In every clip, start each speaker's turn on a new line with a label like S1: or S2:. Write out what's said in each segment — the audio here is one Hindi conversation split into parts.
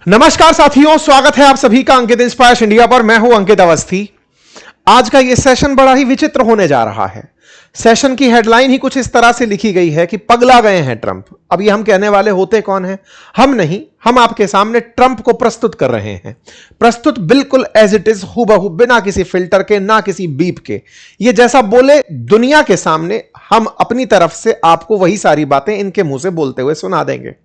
S1: नमस्कार साथियों, स्वागत है आप सभी का अंकित इंस्पायर्स इंडिया पर। मैं हूं अंकित अवस्थी। आज का यह सेशन बड़ा ही विचित्र होने जा रहा है। सेशन की हेडलाइन ही कुछ इस तरह से लिखी गई है कि पगला गए हैं ट्रंप। अब ये हम कहने वाले होते कौन हैं? हम नहीं, हम आपके सामने ट्रंप को प्रस्तुत कर रहे हैं। प्रस्तुत बिल्कुल एज इट इज, हूबहू, बिना किसी फिल्टर के, ना किसी बीप के। ये जैसा बोले दुनिया के सामने, हम अपनी तरफ से आपको वही सारी बातें इनके मुंह से बोलते हुए सुना देंगे।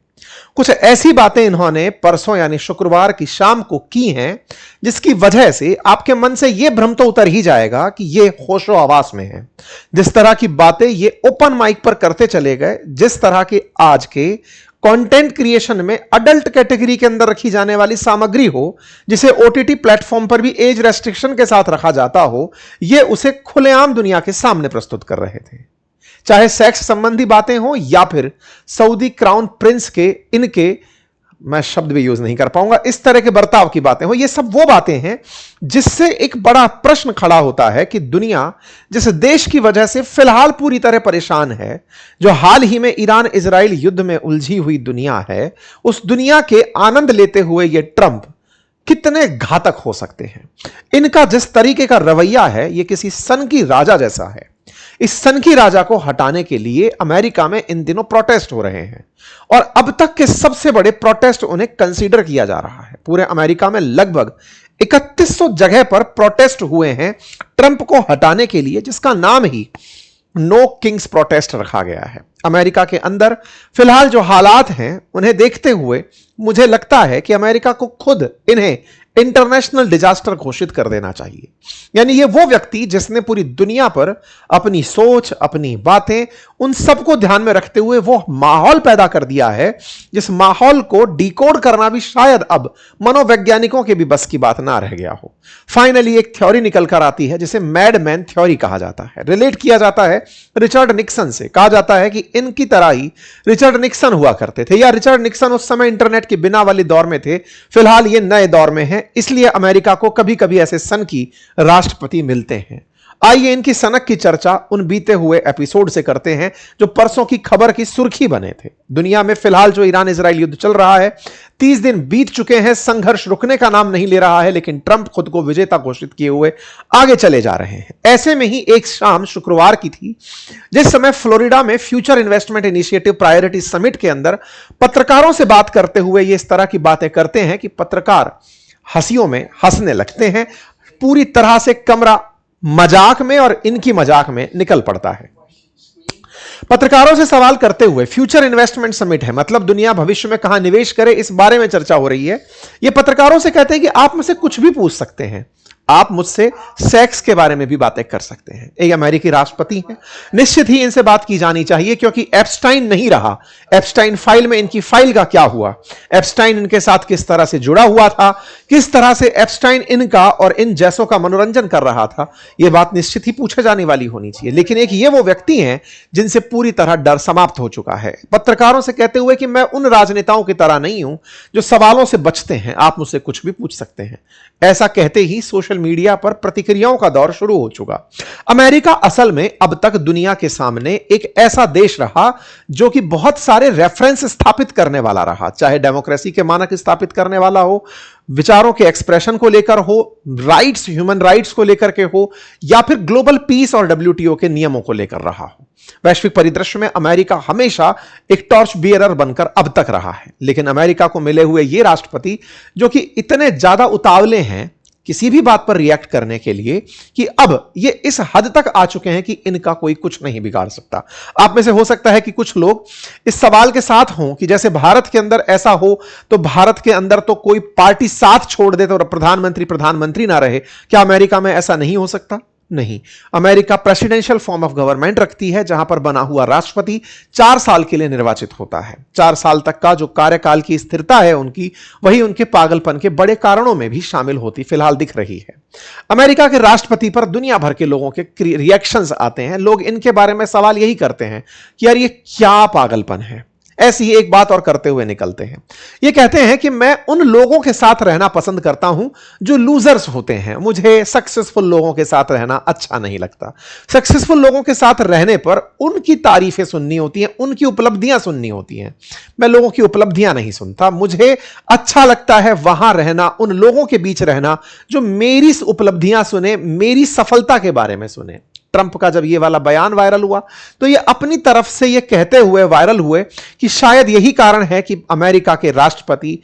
S1: कुछ ऐसी बातें इन्होंने परसों यानी शुक्रवार की शाम को की हैं जिसकी वजह से आपके मन से यह भ्रम तो उतर ही जाएगा कि यह होशो आवास में है। जिस तरह की बातें ये ओपन माइक पर करते चले गए, जिस तरह के आज के कंटेंट क्रिएशन में अडल्ट कैटेगरी के अंदर रखी जाने वाली सामग्री हो, जिसे ओटीटी प्लेटफॉर्म पर भी एज रेस्ट्रिक्शन के साथ रखा जाता हो, यह उसे खुलेआम दुनिया के सामने प्रस्तुत कर रहे थे। चाहे सेक्स संबंधी बातें हो या फिर सऊदी क्राउन प्रिंस के इनके, मैं शब्द भी यूज नहीं कर पाऊंगा, इस तरह के बर्ताव की बातें हो, ये सब वो बातें हैं जिससे एक बड़ा प्रश्न खड़ा होता है कि दुनिया जिस देश की वजह से फिलहाल पूरी तरह परेशान है, जो हाल ही में ईरान इजराइल युद्ध में उलझी हुई दुनिया है, उस दुनिया के आनंद लेते हुए ये ट्रंप कितने घातक हो सकते हैं। इनका जिस तरीके का रवैया है, यह किसी सन की राजा जैसा है। इस सन की राजा को हटाने के लिए अमेरिका में इन दिनों प्रोटेस्ट हो रहे हैं और अब तक के सबसे बड़े प्रोटेस्ट उन्हें कंसीडर किया जा रहा है। पूरे अमेरिका में लगभग 3100 जगह पर प्रोटेस्ट हुए हैं ट्रंप को हटाने के लिए, जिसका नाम ही नो किंग्स प्रोटेस्ट रखा गया है। अमेरिका के अंदर फिलहाल जो हालात हैं उन्हें देखते हुए मुझे लगता है कि अमेरिका को खुद इन्हें इंटरनेशनल डिजास्टर घोषित कर देना चाहिए। यानी ये वो व्यक्ति जिसने पूरी दुनिया पर अपनी सोच, अपनी बातें, उन सबको ध्यान में रखते हुए वो माहौल पैदा कर दिया है, जिस माहौल को डिकोड करना भी शायद अब मनोवैज्ञानिकों के भी बस की बात ना रह गया हो। फाइनली एक थ्योरी निकल कर आती है जिसे मैडमैन थ्योरी कहा जाता है। रिलेट किया जाता है रिचर्ड निक्सन से। कहा जाता है कि इनकी तरह ही रिचर्ड निक्सन हुआ करते थे, या रिचर्ड निक्सन उस समय इंटरनेट के बिना वाले दौर में थे, फिलहाल ये नए दौर में है, इसलिए अमेरिका को कभी कभी ऐसे सन की राष्ट्रपति मिलते हैं। आइए इनकी सनक की चर्चा उन बीते हुए एपिसोड से करते हैं जो परसों की खबर की सुर्खी बने थे। दुनिया में फिलहाल जो ईरान इजराइल युद्ध चल रहा है, 30 दिन बीत चुके हैं, संघर्ष रुकने का नाम नहीं ले रहा है, लेकिन ट्रंप खुद को विजेता घोषित किए हुए आगे चले जा रहे हैं। ऐसे में ही एक शाम शुक्रवार की थी जिस समय फ्लोरिडा में future investment initiative priority summit के अंदर पत्रकारों से बात करते हुए ये इस तरह की बातें करते हैं कि पत्रकार हंसियों में हंसने लगते हैं। पूरी तरह से कमरा मजाक में और इनकी मजाक में निकल पड़ता है। पत्रकारों से सवाल करते हुए, फ्यूचर इन्वेस्टमेंट समिट है, मतलब दुनिया भविष्य में कहां निवेश करे, इस बारे में चर्चा हो रही है। ये पत्रकारों से कहते हैं कि आप मुझसे कुछ भी पूछ सकते हैं, आप मुझसे सेक्स के बारे में भी बातें कर सकते हैं। एक अमेरिकी राष्ट्रपति हैं, निश्चित ही इनसे बात की जानी चाहिए, क्योंकि एप्स्टाइन नहीं रहा। एप्स्टाइन फाइल में इनकी फाइल का क्या हुआ, एप्स्टाइन इनके साथ किस तरह से जुड़ा हुआ था, किस तरह से एप्स्टाइन इनका और इन जैसों का मनोरंजन कर रहा था, यह बात निश्चित ही पूछे जाने वाली होनी चाहिए। लेकिन एक ये वो व्यक्ति हैं जिनसे पूरी तरह डर समाप्त हो चुका है। पत्रकारों से कहते हुए कि मैं उन राजनेताओं की तरह नहीं हूं जो सवालों से बचते हैं, आप मुझसे कुछ भी पूछ सकते हैं। ऐसा कहते ही सोशल मीडिया पर प्रतिक्रियाओं का दौर शुरू हो चुका। अमेरिका असल में अब तक दुनिया के सामने एक ऐसा देश रहा जो कि बहुत सारे रेफरेंस स्थापित करने वाला रहा, चाहे डेमोक्रेसी के मानक स्थापित करने वाला हो, विचारों के एक्सप्रेशन को लेकर हो, राइट्स, ह्यूमन राइट्स को लेकर के हो, या फिर ग्लोबल पीस और डब्ल्यूटीओ के नियमों को लेकर रहा हो। वैश्विक परिदृश्य में अमेरिका हमेशा एक टॉर्च बियरर बनकर अब तक रहा है। लेकिन अमेरिका को मिले हुए ये राष्ट्रपति जो कि इतने ज्यादा उतावले हैं किसी भी बात पर रिएक्ट करने के लिए कि अब ये इस हद तक आ चुके हैं कि इनका कोई कुछ नहीं बिगाड़ सकता। आप में से हो सकता है कि कुछ लोग इस सवाल के साथ हों कि जैसे भारत के अंदर ऐसा हो तो भारत के अंदर तो कोई पार्टी साथ छोड़ दे तो प्रधानमंत्री ना रहे, क्या अमेरिका में ऐसा नहीं हो सकता? नहीं, America presidential form of government रखती है जहां पर बना हुआ राष्ट्रपति 4 साल के लिए निर्वाचित होता है। 4 साल तक का जो कार्यकाल की स्थिरता है उनकी, वही उनके पागलपन के बड़े कारणों में भी शामिल होती फिलहाल दिख रही है। अमेरिका के राष्ट्रपति पर दुनिया भर के लोगों के रिएक्शंस आते हैं। लोग इनके बारे में सवाल यही करते हैं कि यार ये क्या पागलपन है, ऐसी ही एक बात और करते हुए निकलते हैं। ये कहते हैं कि मैं उन लोगों के साथ रहना पसंद करता हूं जो लूजर्स होते हैं, मुझे सक्सेसफुल लोगों के साथ रहना अच्छा नहीं लगता। सक्सेसफुल लोगों के साथ रहने पर उनकी तारीफें सुननी होती हैं, उनकी उपलब्धियां सुननी होती हैं। मैं लोगों की उपलब्धियां नहीं सुनता। मुझे अच्छा लगता है वहां रहना, उन लोगों के बीच रहना जो मेरी उपलब्धियां सुने, मेरी सफलता के बारे में सुने। ट्रंप का जब ये वाला बयान वायरल हुआ तो ये अपनी तरफ से ये कहते हुए वायरल हुए कि शायद यही कारण है कि अमेरिका के राष्ट्रपति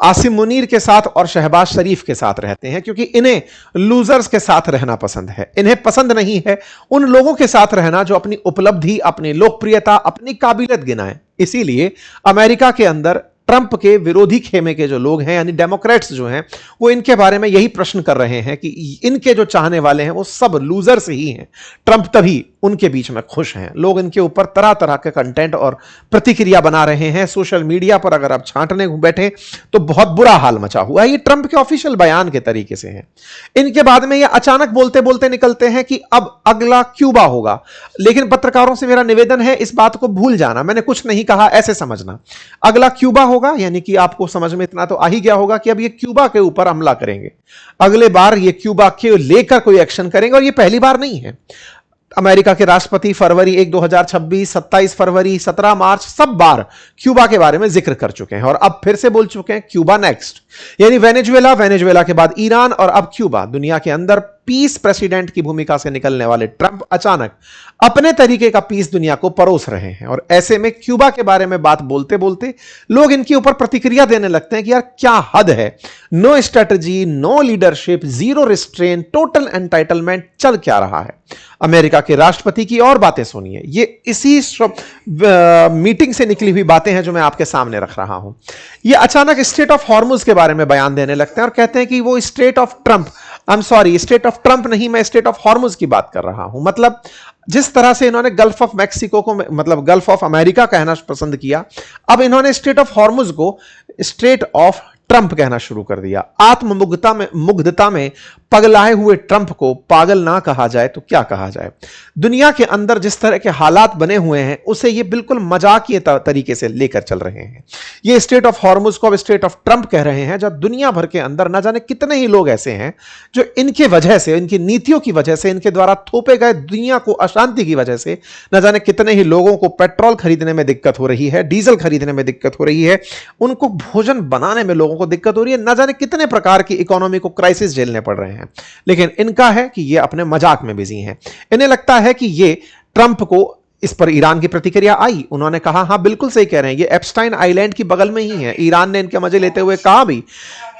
S1: आसिम मुनीर के साथ और शहबाज शरीफ के साथ रहते हैं, क्योंकि इन्हें लूजर्स के साथ रहना पसंद है। इन्हें पसंद नहीं है उन लोगों के साथ रहना जो अपनी उपलब्धि, अपनी लोकप्रियता, अपनी काबिलियत गिनाएं। इसीलिए अमेरिका के अंदर ट्रंप के विरोधी खेमे के जो लोग हैं, यानी डेमोक्रेट्स जो हैं, वो इनके बारे में यही प्रश्न कर रहे हैं कि इनके जो चाहने वाले हैं वो सब लूजर्स ही हैं। ट्रंप तभी उनके बीच में खुश हैं। लोग इनके ऊपर तरह तरह के कंटेंट और प्रतिक्रिया बना रहे हैं। सोशल मीडिया पर अगर आप छांटने बैठे तो बहुत बुरा हाल मचा हुआ है। ये ट्रंप के ऑफिशियल बयान के तरीके से है। इनके बाद में ये अचानक बोलते बोलते निकलते हैं कि अब अगला क्यूबा होगा। लेकिन पत्रकारों से मेरा निवेदन है, इस बात को भूल जाना, मैंने कुछ नहीं कहा ऐसे समझना। अगला क्यूबा होगा, यानी कि आपको समझ में इतना तो आ ही गया होगा कि अब ये क्यूबा के ऊपर हमला करेंगे। अगले बार ये क्यूबा के लेकर कोई एक्शन करेंगे, और ये पहली बार नहीं है। अमेरिका के राष्ट्रपति फरवरी 1, 2026, 27 फरवरी, 17 मार्च, सब बार क्यूबा के बारे में जिक्र कर चुके हैं और अब फिर से बोल चुके हैं क्यूबा नेक्स्ट। यानी वेनेजुएला के बाद ईरान और अब क्यूबा। दुनिया के अंदर पीस प्रेसिडेंट की भूमिका से निकलने वाले ट्रंप अचानक अपने तरीके का पीस दुनिया को परोस रहे हैं, और ऐसे में क्यूबा के बारे में बात बोलते बोलते लोग इनके ऊपर प्रतिक्रिया देने लगते हैं कि यार क्या हद है, no strategy, no leadership, zero restraint, total entitlement, चल क्या रहा है। अमेरिका के राष्ट्रपति की और बातें सुनिए, ये इसी मीटिंग से निकली हुई बातें हैं जो मैं आपके सामने रख रहा हूं। ये अचानक स्टेट ऑफ हॉर्मुज के बारे में बयान देने लगते हैं और कहते हैं कि वो state of Trump, state of Trump नहीं, मैं स्टेट ऑफ हॉर्मुज की बात कर रहा हूं। मतलब जिस तरह से इन्होंने गल्फ ऑफ मैक्सिको को, मतलब गल्फ ऑफ अमेरिका कहना पसंद किया, अब इन्होंने स्टेट ऑफ हॉर्मुज को स्टेट ऑफ ट्रंप कहना शुरू कर दिया। मुग्धता में पगलाए हुए ट्रंप को पागल ना कहा जाए तो क्या कहा जाए। दुनिया के अंदर जिस तरह के हालात बने हुए हैं उसे ये बिल्कुल मजाकिया तरीके से लेकर चल रहे हैं। ये स्टेट ऑफ हॉर्मुज को अब स्टेट ऑफ ट्रंप कह रहे हैं, जब दुनिया भर के अंदर न जाने कितने ही लोग ऐसे हैं जो इनके वजह से, इनकी नीतियों की वजह से, इनके द्वारा थोपे गए दुनिया को अशांति की वजह से न जाने कितने ही लोगों को पेट्रोल खरीदने में दिक्कत हो रही है, डीजल खरीदने में दिक्कत हो रही है, उनको भोजन बनाने में लोगों को दिक्कत हो रही है, न जाने कितने प्रकार की इकोनॉमी को क्राइसिस झेलने पड़ रहे हैं। लेकिन इनका है कि ये अपने मजाक में बिजी हैं। इन्हें लगता है कि ये ट्रंप को, इस पर ईरान की प्रतिक्रिया आई, उन्होंने कहा हाँ बिल्कुल सही कह रहे हैं, ये एप्स्टाइन आइलैंड की बगल में ही है। ईरान ने इनके मजे लेते हुए कहा भी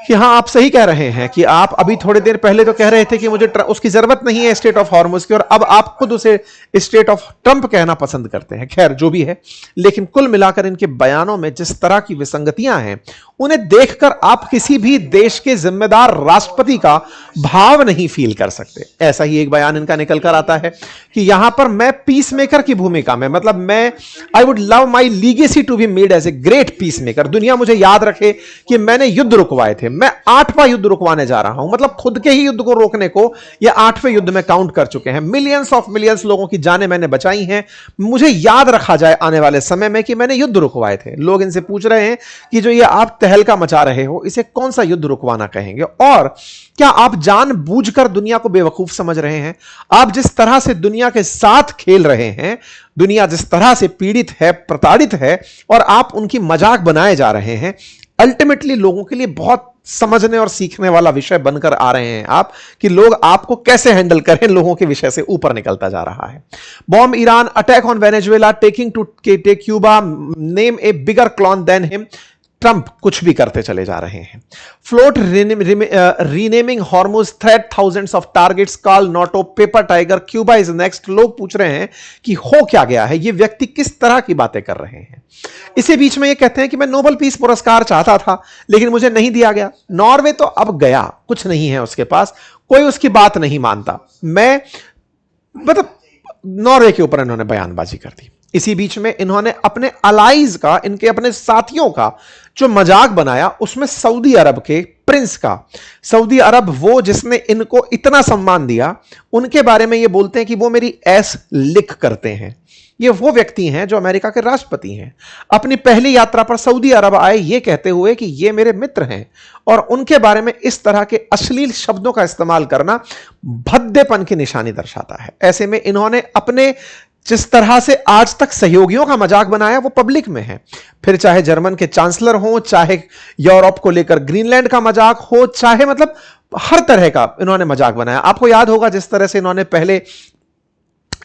S1: कि हाँ आप सही कह रहे हैं कि आप अभी थोड़ी देर पहले तो कह रहे थे कि मुझे उसकी जरूरत नहीं है स्टेट ऑफ हॉर्मुज की, और अब आप खुद उसे स्टेट ऑफ ट्रंप कहना पसंद करते हैं। खैर जो भी है, लेकिन कुल मिलाकर इनके बयानों में जिस तरह की विसंगतियां हैं उन्हें देखकर आप किसी भी देश के जिम्मेदार राष्ट्रपति का भाव नहीं फील कर सकते। ऐसा ही एक बयान इनका निकल कर आता है कि यहां पर मैं पीस मेकर की भूमिका में, मतलब मैं I would love my legacy to be made as a great peacemaker. दुनिया मुझे याद रखे कि मैंने युद्ध रुकवाए थे, मैं 8वां युद्ध रुकवाने जा रहा हूं। मतलब खुद के ही युद्ध को रोकने को ये 8वें युद्ध में काउंट कर चुके हैं। मिलियंस लोगों की जानें मैंने बचाई हैं। मुझे याद रखा जाए आने वाले समय में कि मैंने युद्ध रुकवाए थे। लोग इनसे पूछ रहे हैं कि जो ये आप तहलका मचा रहे हो इसे कौन सा युद्ध रुकवाना कहेंगे, और क्या आप जानबूझकर दुनिया को बेवकूफ समझ रहे हैं? आप जिस तरह से दुनिया के साथ खेल रहे हैं, दुनिया जिस तरह से पीड़ित है, प्रताड़ित है, और आप उनकी मजाक बनाए जा रहे हैं, अल्टीमेटली लोगों के लिए बहुत समझने और सीखने वाला विषय बनकर आ रहे हैं आप, कि लोग आपको कैसे हैंडल करें। लोगों के विषय से ऊपर निकलता जा रहा है। Bomb Iran, attack on Venezuela, taking to take Cuba, name a bigger clown than him. Trump कुछ भी करते चले जा रहे हैं। Float renaming Hormuz, threat thousands of targets, call NATO, paper tiger, Cuba is next. लोग पूछ रहे हैं कि हो क्या गया है, ये व्यक्ति किस तरह की बातें कर रहे हैं। इसी बीच में ये कहते हैं कि मैं नोबेल पीस पुरस्कार चाहता था लेकिन मुझे नहीं दिया गया। नॉर्वे तो अब गया, कुछ नहीं है उसके पास, कोई उसकी बात नहीं मानता। मतलब नॉर्वे के ऊपर इन्होंने बयानबाजी कर दी। इसी बीच में इन्होंने अपने अलाइज का, इनके अपने साथियों का जो मजाक बनाया, उसमें सऊदी अरब के प्रिंस का। सऊदी अरब वो जिसने इनको इतना सम्मान दिया, उनके बारे में ये बोलते हैं कि वो मेरी ऐस लिख करते हैं। ये वो व्यक्ति हैं जो अमेरिका के राष्ट्रपति हैं। अपनी पहली यात्रा पर सऊदी अरब आए ये कहते हुए कि ये मेरे मित्र हैं, और उनके बारे में इस तरह के अश्लील शब्दों का इस्तेमाल करना भद्देपन की निशानी दर्शाता है। ऐसे में इन्होंने अपने जिस तरह से आज तक सहयोगियों का मजाक बनाया वो पब्लिक में है, फिर चाहे जर्मन के चांसलर हो, चाहे यूरोप को लेकर ग्रीनलैंड का मजाक हो, चाहे मतलब हर तरह का इन्होंने मजाक बनाया। आपको याद होगा जिस तरह से इन्होंने पहले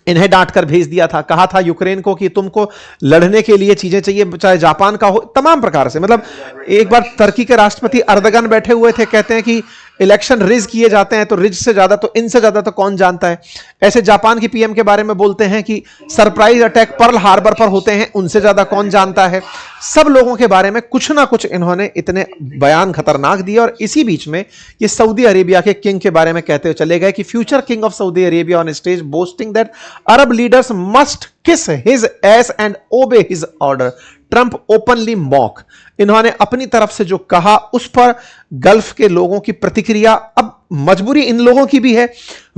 S1: इन्हें डांट कर भेज दिया था, कहा था यूक्रेन को कि तुमको लड़ने के लिए चीजें चाहिए, चाहे जापान का हो, तमाम प्रकार से। मतलब एक बार तुर्की के राष्ट्रपति अर्दगन बैठे हुए थे, कहते हैं कि इलेक्शन रिज किए जाते हैं, तो रिज से ज्यादा तो इनसे ज्यादा तो कौन जानता है। ऐसे जापान की पीएम के बारे में बोलते हैं कि सरप्राइज अटैक पर्ल हार्बर पर होते हैं, उनसे ज्यादा कौन जानता है। सब लोगों के बारे में कुछ ना कुछ इन्होंने इतने बयान खतरनाक दिए। और इसी बीच में ये सऊदी अरेबिया के किंग के बारे में कहते हुए चले गए कि future king of Saudi Arabia on stage boasting that Arab leaders must kiss his ass and obey his order, Trump openly mock. इन्होंने अपनी तरफ से जो कहा उस पर गल्फ के लोगों की प्रतिक्रिया, अब मजबूरी इन लोगों की भी है।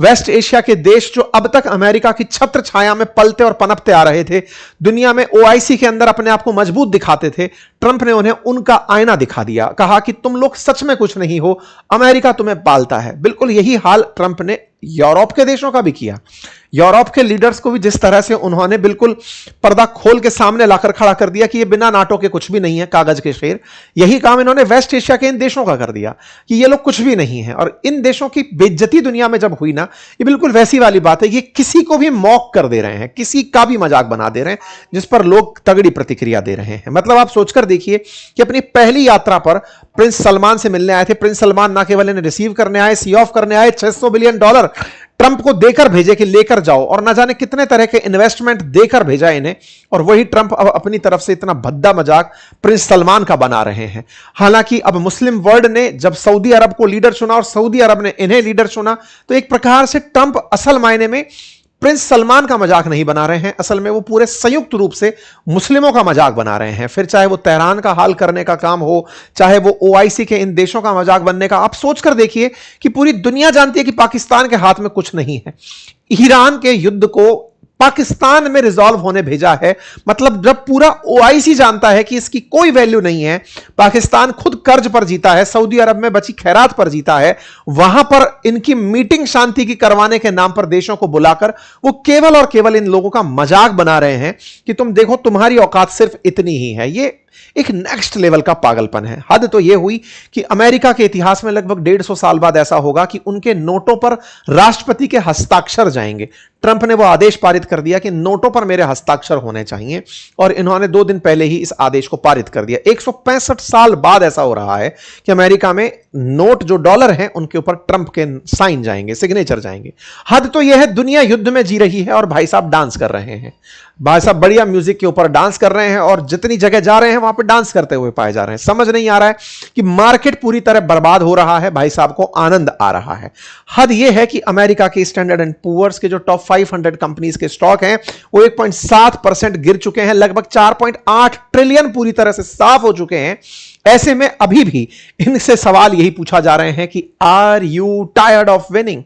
S1: वेस्ट एशिया के देश जो अब तक अमेरिका की छत्र छाया में पलते और पनपते आ रहे थे, दुनिया में ओआईसी के अंदर अपने आप को मजबूत दिखाते थे, ट्रंप ने उन्हें उनका आईना दिखा दिया, कहा कि तुम लोग सच में कुछ नहीं हो, अमेरिका तुम्हें पालता है। बिल्कुल यही हाल ट्रंप ने यूरोप के देशों का भी किया। यूरोप के लीडर्स को भी जिस तरह से उन्होंने बिल्कुल पर्दा खोल के सामने लाकर खड़ा कर दिया कि ये बिना नाटो के कुछ भी नहीं है, कागज के शेर, यही काम इन्होंने वेस्ट एशिया के इन देशों का कर दिया कि ये लोग कुछ भी नहीं है। और इन देशों की बेइज्जती दुनिया में जब हुई ना, ये बिल्कुल वैसी वाली बात है, ये किसी को भी मॉक कर दे रहे हैं, किसी का भी मजाक बना दे रहे हैं, जिस पर लोग तगड़ी प्रतिक्रिया दे रहे हैं। मतलब आप सोचकर देखिए कि अपनी पहली यात्रा पर प्रिंस सलमान से मिलने आए थे। प्रिंस सलमान ना केवल इन्हें रिसीव करने आए, सी ऑफ करने आए, $600 बिलियन ट्रंप को देकर भेजे कि लेकर जाओ, और ना जाने कितने तरह के इन्वेस्टमेंट देकर भेजा इन्हें। और वही ट्रंप अब अपनी तरफ से इतना भद्दा मजाक प्रिंस सलमान का बना रहे हैं। हालांकि अब मुस्लिम वर्ल्ड ने जब सऊदी अरब को लीडर चुना और सऊदी अरब ने इन्हें लीडर चुना, तो एक प्रकार से ट्रंप असल मायने में प्रिंस सलमान का मजाक नहीं बना रहे हैं, असल में वो पूरे संयुक्त रूप से मुस्लिमों का मजाक बना रहे हैं। फिर चाहे वो तेहरान का हाल करने का काम हो, चाहे वो ओआईसी के इन देशों का मजाक बनने का। आप सोचकर देखिए कि पूरी दुनिया जानती है कि पाकिस्तान के हाथ में कुछ नहीं है। ईरान के युद्ध को पाकिस्तान में रिजॉल्व होने भेजा है। मतलब जब पूरा ओआईसी जानता है कि इसकी कोई वैल्यू नहीं है, पाकिस्तान खुद कर्ज पर जीता है, सऊदी अरब में बची खैरात पर जीता है, वहां पर इनकी मीटिंग शांति की करवाने के नाम पर देशों को बुलाकर वो केवल और केवल इन लोगों का मजाक बना रहे हैं कि तुम देखो तुम्हारी औकात सिर्फ इतनी ही है। ये एक नेक्स्ट लेवल का पागलपन है। हद तो यह हुई कि अमेरिका के इतिहास में लगभग 150 साल बाद ऐसा होगा कि उनके नोटों पर राष्ट्रपति के हस्ताक्षर जाएंगे। ट्रंप ने वो आदेश पारित कर दिया कि नोटों पर मेरे हस्ताक्षर होने चाहिए, और इन्होंने 2 दिन पहले ही इस आदेश को पारित कर दिया। 165 साल बाद ऐसा हो रहा है कि अमेरिका में नोट जो डॉलर हैं उनके ऊपर ट्रंप के साइन जाएंगे, सिग्नेचर जाएंगे। हद तो यह है, दुनिया युद्ध में जी रही है और भाई साहब डांस कर रहे हैं। भाई साहब बढ़िया म्यूजिक के ऊपर डांस कर रहे हैं, और जितनी जगह जा रहे हैं वहां पे डांस करते हुए पाए जा रहे हैं। समझ नहीं आ रहा है कि मार्केट पूरी तरह बर्बाद हो रहा है, भाई साहब को आनंद आ रहा है। हद यह है कि अमेरिका की स्टैंडर्ड एंड पुअर्स के जो टॉप 500 कंपनीज के स्टॉक हैं वो 1.7% गिर चुके हैं, लगभग 4.8 ट्रिलियन पूरी तरह से साफ हो चुके हैं। ऐसे में अभी भी इनसे सवाल यही पूछा जा रहे हैं कि are you tired of winning.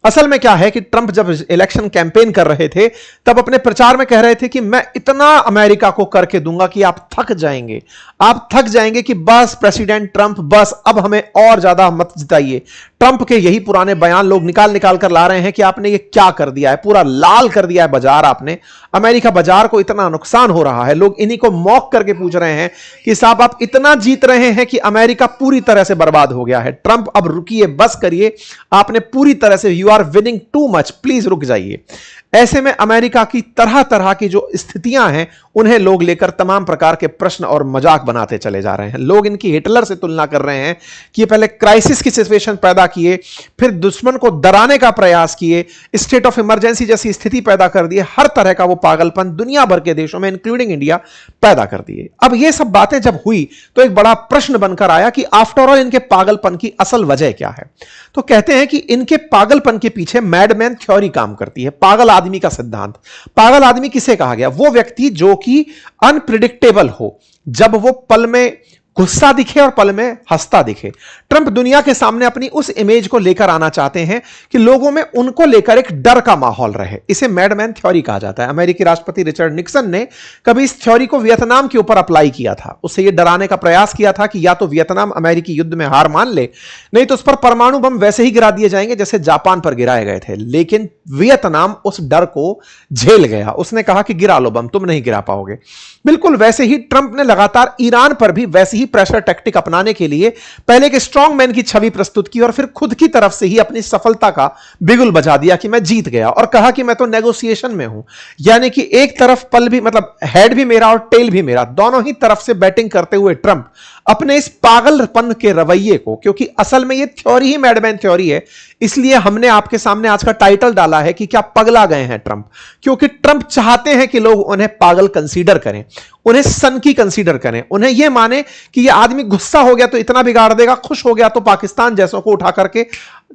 S1: असल में क्या है कि ट्रंप जब इलेक्शन कैंपेन कर रहे थे तब अपने प्रचार में कह रहे थे कि मैं इतना अमेरिका को करके दूंगा कि आप थक जाएंगे, आप थक जाएंगे कि बस प्रेसिडेंट ट्रंप, बस अब हमें और ज्यादा मत जिताइए। ट्रंप के यही पुराने बयान लोग निकाल निकाल कर ला रहे हैं कि आपने ये क्या कर दिया है, पूरा लाल कर दिया है बाजार आपने, अमेरिका बाजार को इतना नुकसान हो रहा है। लोग इन्हीं को मॉक करके पूछ रहे हैं कि साहब आप इतना जीत रहे हैं कि अमेरिका पूरी तरह से बर्बाद हो गया है। ट्रंप अब रुकिए, बस करिए, आपने पूरी तरह से you are winning too much, please रुक जाइए। ऐसे में अमेरिका की तरह तरह की जो स्थितियां हैं उन्हें लोग लेकर तमाम प्रकार के प्रश्न और मजाक बनाते चले जा रहे हैं। लोग इनकी हिटलर से तुलना कर रहे हैं कि ये पहले क्राइसिस की सिचुएशन पैदा किए, फिर दुश्मन को डराने का प्रयास किए, स्टेट ऑफ इमरजेंसी जैसी स्थिति पैदा कर दी, हर तरह का वो पागलपन दुनिया भर के देशों में इंक्लूडिंग इंडिया पैदा कर दिए। अब ये सब बातें जब हुई तो एक बड़ा प्रश्न बनकर आया कि आफ्टर ऑल इनके पागलपन की असल वजह क्या है। तो कहते हैं कि इनके पागलपन के पीछे मैडमैन थ्योरी काम करती है, पागल आदमी का सिद्धांत। पागल आदमी किसे कहा गया? वो व्यक्ति जो कि अनप्रिडिक्टेबल हो, जब वो पल में गुस्सा दिखे और पल में हंसता दिखे। ट्रंप दुनिया के सामने अपनी उस इमेज को लेकर आना चाहते हैं कि लोगों में उनको लेकर एक डर का माहौल रहे। इसे मैडमैन थ्योरी कहा जाता है। अमेरिकी राष्ट्रपति रिचर्ड निक्सन ने कभी इस थ्योरी को वियतनाम के ऊपर अप्लाई किया था। उससे यह डराने का प्रयास किया था कि या तो वियतनाम अमेरिकी युद्ध में हार मान ले, नहीं तो उस पर परमाणु बम वैसे ही गिरा दिए जाएंगे जैसे जापान पर गिराए गए थे। लेकिन वियतनाम उस डर को झेल गया। उसने कहा कि गिरा लो बम, तुम नहीं गिरा पाओगे। बिल्कुल वैसे ही ट्रंप ने लगातार ईरान पर भी वैसे ही प्रेशर टैक्टिक अपनाने के लिए पहले एक स्ट्रांग मैन की छवि प्रस्तुत की और फिर खुद की तरफ से ही अपनी सफलता का बिगुल बजा दिया कि मैं जीत गया, और कहा कि मैं तो नेगोशिएशन में हूं। यानी कि एक तरफ पल भी, मतलब हेड भी मेरा और टेल भी मेरा, दोनों ही तरफ से बैटिंग करते हुए ट्रंप अपने इस पागलपन के रवैये को, क्योंकि असल में यह थ्योरी ही मैडमैन थ्योरी है, इसलिए हमने आपके सामने आज का टाइटल डाला है कि क्या पगला गए हैं ट्रंप। क्योंकि ट्रंप चाहते हैं कि लोग उन्हें पागल कंसीडर करें, उन्हें सनकी कंसीडर करें, उन्हें यह माने कि यह आदमी गुस्सा हो गया तो इतना बिगाड़ देगा, खुश हो गया तो पाकिस्तान जैसों को उठा करके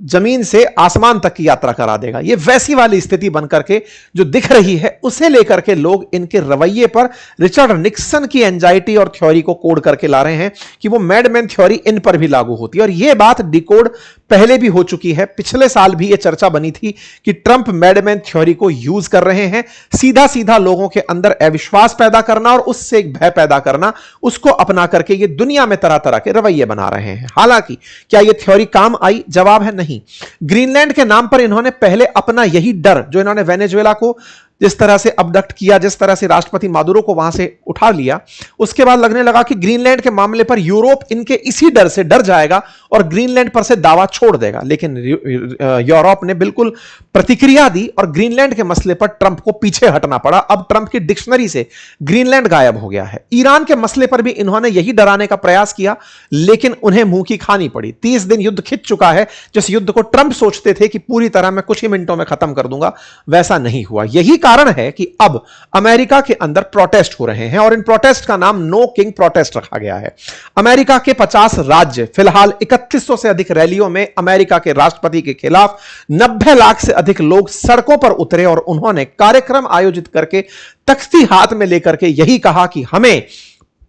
S1: जमीन से आसमान तक की यात्रा करा देगा। यह वैसी वाली स्थिति बनकर के जो दिख रही है, उसे लेकर के लोग इनके रवैये पर रिचर्ड निक्सन की एंजाइटी और थ्योरी को कोड करके ला रहे हैं कि वो मैडमैन थ्योरी इन पर भी लागू होती है। और यह बात डिकोड पहले भी हो चुकी है। पिछले साल भी यह चर्चा बनी थी कि ट्रंप मैडमैन थ्योरी को यूज कर रहे हैं, सीधा सीधा लोगों के अंदर अविश्वास पैदा करना और उससे एक भय पैदा करना, उसको अपना करके ये दुनिया में तरह तरह के रवैये बना रहे हैं। हालांकि क्या यह थ्योरी काम आई? जवाब है नहीं। ग्रीनलैंड के नाम पर इन्होंने पहले अपना यही डर, जो इन्होंने वेनेजुएला को जिस तरह से अबडक्ट किया, जिस तरह से राष्ट्रपति मादुरो को वहां से उठा लिया, उसके बाद लगने लगा कि ग्रीनलैंड के मामले पर यूरोप इनके इसी डर से डर जाएगा और ग्रीनलैंड पर से दावा छोड़ देगा। लेकिन यूरोप ने बिल्कुल प्रतिक्रिया दी और ग्रीनलैंड के मसले पर ट्रंप को पीछे हटना पड़ा। अब ट्रंप की डिक्शनरी से ग्रीनलैंड गायब हो गया है। ईरान के मसले पर भी इन्होंने यही डराने का प्रयास किया, लेकिन उन्हें मुंह की खानी पड़ी। 30 दिन युद्ध खिंच चुका है। जिस युद्ध को ट्रंप सोचते थे कि पूरी तरह मैं कुछ ही मिनटों में खत्म कर दूंगा, वैसा नहीं हुआ। यही कारण है कि अब अमेरिका के अंदर प्रोटेस्ट हो रहे हैं और इन प्रोटेस्ट का नाम नो किंग प्रोटेस्ट रखा गया है। अमेरिका के 50 राज्य फिलहाल 3100 से अधिक रैलियों में अमेरिका के राष्ट्रपति के खिलाफ 90 लाख से अधिक लोग सड़कों पर उतरे और उन्होंने कार्यक्रम आयोजित करके तख्ती हाथ में लेकर के यही कहा कि हमें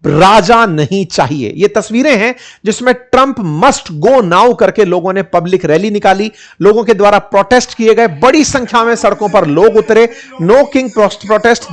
S1: राजा नहीं चाहिए। ये तस्वीरें हैं जिसमें ट्रंप मस्ट गो नाउ करके लोगों ने पब्लिक रैली निकाली, लोगों के द्वारा प्रोटेस्ट किए गए, बड़ी संख्या में सड़कों पर लोग उतरे। नो किंग प्रोटेस्ट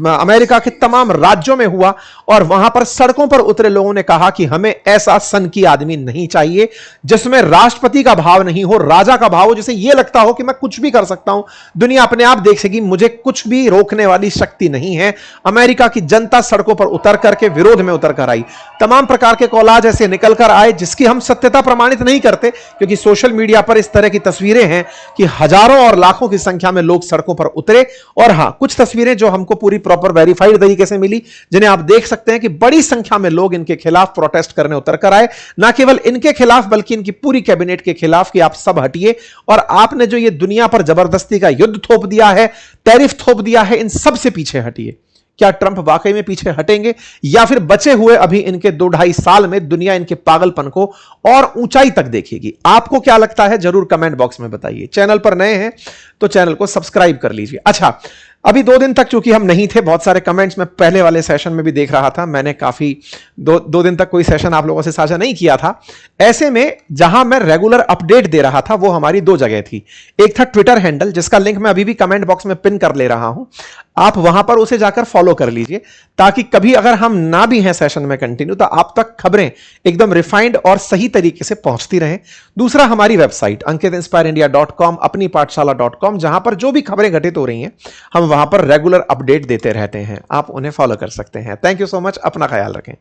S1: अमेरिका के तमाम राज्यों में हुआ और वहां पर सड़कों पर उतरे लोगों ने कहा कि हमें ऐसा सनकी आदमी नहीं चाहिए जिसमें राष्ट्रपति का भाव नहीं हो, राजा का भाव हो, जिसे यह लगता हो कि मैं कुछ भी कर सकता हूं, दुनिया अपने आप देख सकेगी, मुझे कुछ भी रोकने वाली शक्ति नहीं है। अमेरिका की जनता सड़कों पर उतर करके विरोध में उतर कर आई। तमाम प्रकार के कॉलाज ऐसे निकल कर आए जिसकी हम सत्यता प्रमाणित नहीं करते, क्योंकि सोशल मीडिया पर इस तरह की तस्वीरें हैं कि हजारों और लाखों की संख्या में लोग सड़कों पर उतरे। और हां, कुछ तस्वीरें जो हमको पूरी प्रॉपर वेरीफाइड तरीके से मिली, जिन्हें आप देख सकते हैं कि बड़ी संख्या में लोग इनके खिलाफ प्रोटेस्ट करने उतर कर आए। ना केवल इनके खिलाफ बल्कि इनकी पूरी कैबिनेट के खिलाफ कि आप सब हटिए और आपने जो ये दुनिया पर जबरदस्ती का युद्ध थोप दिया है, टैरिफ थोप दिया है, इन सब से पीछे हटिए। क्या ट्रंप वाकई में पीछे हटेंगे या फिर बचे हुए अभी इनके 2-2.5 साल में दुनिया इनके पागलपन को और ऊंचाई तक देखेगी? आपको क्या लगता है जरूर कमेंट बॉक्स में बताइए। चैनल पर नए हैं तो चैनल को सब्सक्राइब कर लीजिए। अच्छा, अभी 2 दिन तक चूंकि हम नहीं थे, बहुत सारे कमेंट्स मैं पहले वाले सेशन में भी देख रहा था, मैंने काफी 2 दिन तक कोई सेशन आप लोगों से साझा नहीं किया था। ऐसे में जहां मैं रेगुलर अपडेट दे रहा था वो हमारी 2 जगह थी। एक था ट्विटर हैंडल, जिसका लिंक मैं अभी भी कमेंट बॉक्स में पिन कर ले रहा हूं, आप वहां पर उसे जाकर फॉलो कर लीजिए, ताकि कभी अगर हम ना भी हैं सेशन में कंटिन्यू तो आप तक खबरें एकदम रिफाइंड और सही तरीके से पहुंचती रहें। दूसरा हमारी वेबसाइट ankitinspirindia.com, अपनी पाठशाला.com, जहां पर जो भी खबरें घटित हो रही हैं हम वहां पर रेगुलर अपडेट देते रहते हैं, आप उन्हें फॉलो कर सकते हैं। थैंक यू सो मच, अपना ख्याल रखें।